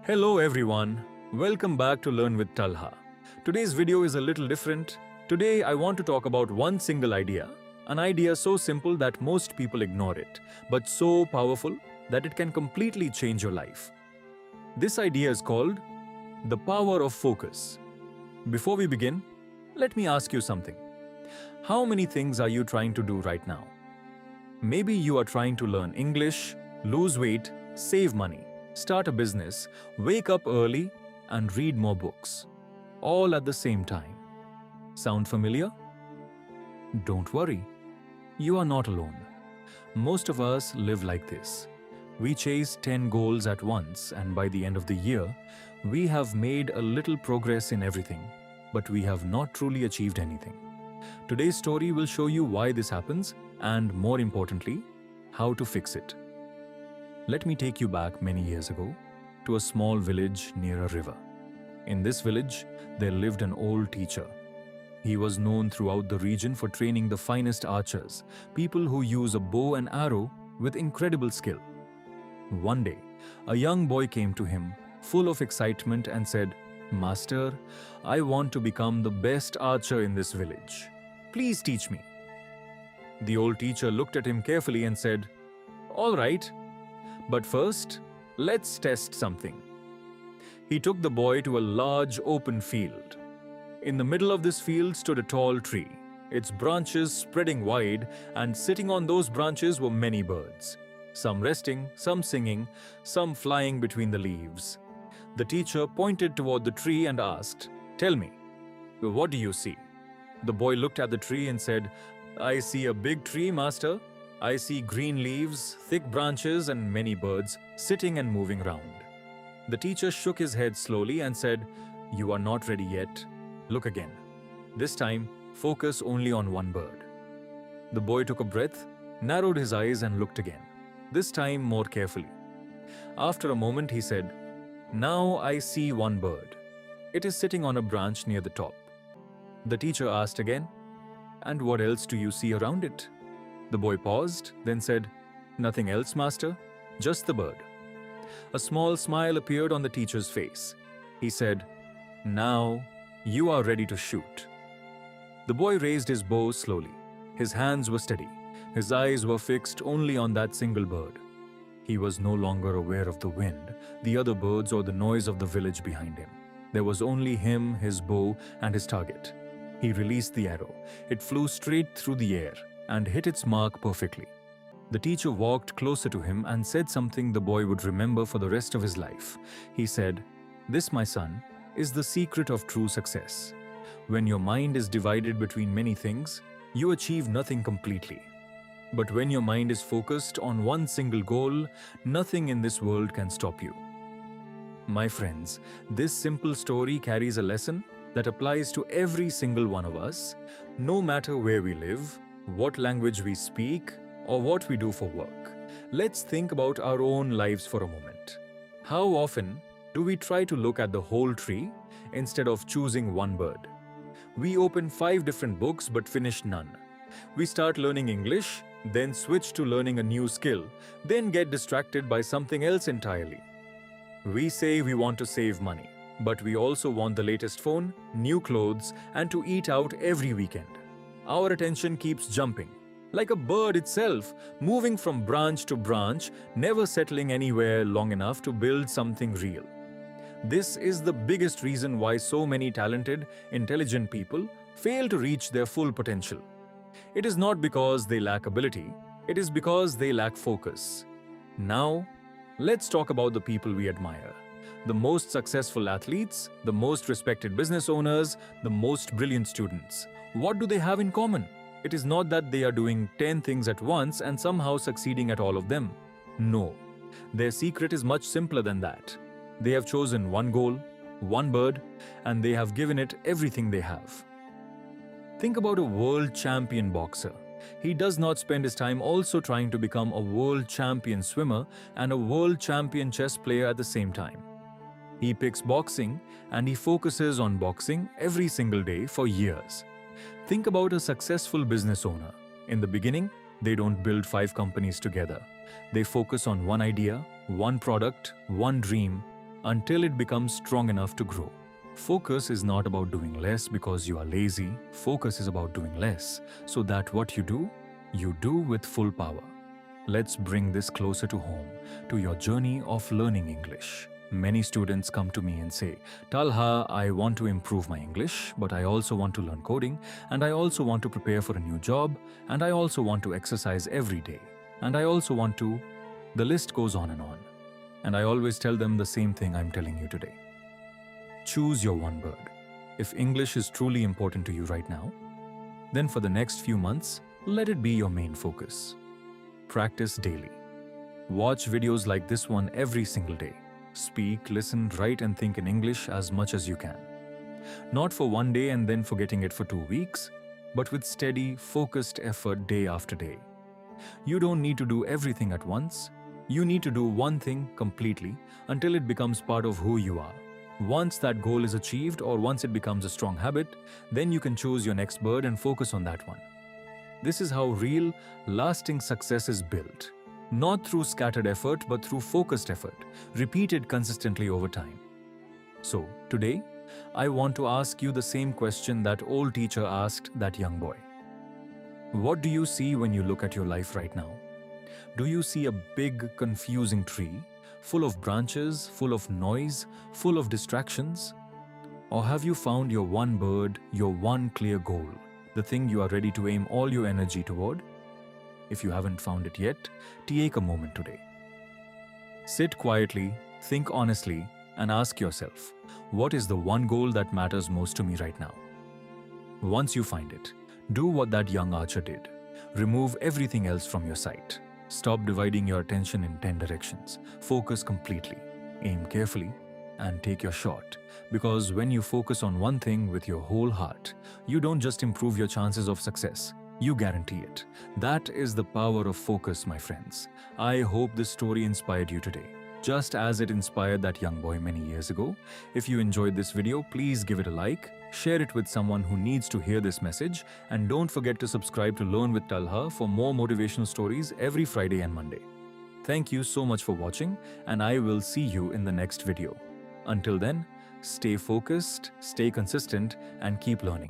Hello everyone, welcome back to Learn with Talha. Today's video is a little different. Today I want to talk about one single idea, an idea so simple that most people ignore it, but so powerful that it can completely change your life. This idea is called the power of focus. Before we begin, let me ask you something. How many things are you trying to do right now? Maybe you are trying to learn English, lose weight, save money, start a business, wake up early, and read more books. All at the same time. Sound familiar? Don't worry. You are not alone. Most of us live like this. We chase 10 goals at once, and by the end of the year, we have made a little progress in everything, but we have not truly achieved anything. Today's story will show you why this happens and, more importantly, how to fix it. Let me take you back many years ago to a small village near a river. In this village, there lived an old teacher. He was known throughout the region for training the finest archers, people who use a bow and arrow with incredible skill. One day, a young boy came to him, full of excitement, and said, "Master, I want to become the best archer in this village. Please teach me." The old teacher looked at him carefully and said, "All right, but first, let's test something." He took the boy to a large open field. In the middle of this field stood a tall tree, its branches spreading wide, and sitting on those branches were many birds. Some resting, some singing, some flying between the leaves. The teacher pointed toward the tree and asked, "Tell me, what do you see?" The boy looked at the tree and said, "I see a big tree, master. I see green leaves, thick branches, and many birds sitting and moving round." The teacher shook his head slowly and said, "You are not ready yet. Look again. This time, focus only on one bird." The boy took a breath, narrowed his eyes, and looked again, this time more carefully. After a moment, he said, "Now I see one bird. It is sitting on a branch near the top." The teacher asked again, "And what else do you see around it?" The boy paused, then said, "Nothing else, master, just the bird." A small smile appeared on the teacher's face. He said, "Now you are ready to shoot." The boy raised his bow slowly. His hands were steady. His eyes were fixed only on that single bird. He was no longer aware of the wind, the other birds, or the noise of the village behind him. There was only him, his bow, and his target. He released the arrow. It flew straight through the air and hit its mark perfectly. The teacher walked closer to him and said something the boy would remember for the rest of his life. He said, "This, my son, is the secret of true success. When your mind is divided between many things, you achieve nothing completely. But when your mind is focused on one single goal, nothing in this world can stop you." My friends, this simple story carries a lesson that applies to every single one of us, no matter where we live, what language we speak, or what we do for work. Let's think about our own lives for a moment. How often do we try to look at the whole tree instead of choosing one bird? We open 5 different books but finish none. We start learning English, then switch to learning a new skill, then get distracted by something else entirely. We say we want to save money, but we also want the latest phone, new clothes, and to eat out every weekend. Our attention keeps jumping, like a bird itself, moving from branch to branch, never settling anywhere long enough to build something real. This is the biggest reason why so many talented, intelligent people fail to reach their full potential. It is not because they lack ability, it is because they lack focus. Now, let's talk about the people we admire. The most successful athletes, the most respected business owners, the most brilliant students. What do they have in common? It is not that they are doing 10 things at once and somehow succeeding at all of them. No, their secret is much simpler than that. They have chosen one goal, one bird, and they have given it everything they have. Think about a world champion boxer. He does not spend his time also trying to become a world champion swimmer and a world champion chess player at the same time. He picks boxing and he focuses on boxing every single day for years. Think about a successful business owner. In the beginning, they don't build 5 companies together. They focus on one idea, one product, one dream, until it becomes strong enough to grow. Focus is not about doing less because you are lazy. Focus is about doing less so that what you do with full power. Let's bring this closer to home, to your journey of learning English. Many students come to me and say, Talha, I want to improve my English, but I also want to learn coding, and I also want to prepare for a new job, and I also want to exercise every day, and I also want to. The list goes on and on. And I always tell them the same thing I'm telling you today. Choose your one bird. If English is truly important to you right now, then for the next few months, let it be your main focus. Practice daily. Watch videos like this one every single day. Speak, listen, write and think in English as much as you can. Not for one day and then forgetting it for 2 weeks, but with steady, focused effort day after day. You don't need to do everything at once. You need to do one thing completely until it becomes part of who you are. Once that goal is achieved or once it becomes a strong habit, then you can choose your next bird and focus on that one. This is how real, lasting success is built. Not through scattered effort, but through focused effort, repeated consistently over time. So, today, I want to ask you the same question that old teacher asked that young boy. What do you see when you look at your life right now? Do you see a big, confusing tree, full of branches, full of noise, full of distractions? Or have you found your one bird, your one clear goal, the thing you are ready to aim all your energy toward? If you haven't found it yet, take a moment today. Sit quietly, think honestly, and ask yourself, what is the one goal that matters most to me right now? Once you find it, do what that young archer did. Remove everything else from your sight. Stop dividing your attention in 10 directions. Focus completely, aim carefully, and take your shot. Because when you focus on one thing with your whole heart, you don't just improve your chances of success, you guarantee it. That is the power of focus, my friends. I hope this story inspired you today, just as it inspired that young boy many years ago. If you enjoyed this video, please give it a like, share it with someone who needs to hear this message, and don't forget to subscribe to Learn with Talha for more motivational stories every Friday and Monday. Thank you so much for watching, and I will see you in the next video. Until then, stay focused, stay consistent, and keep learning.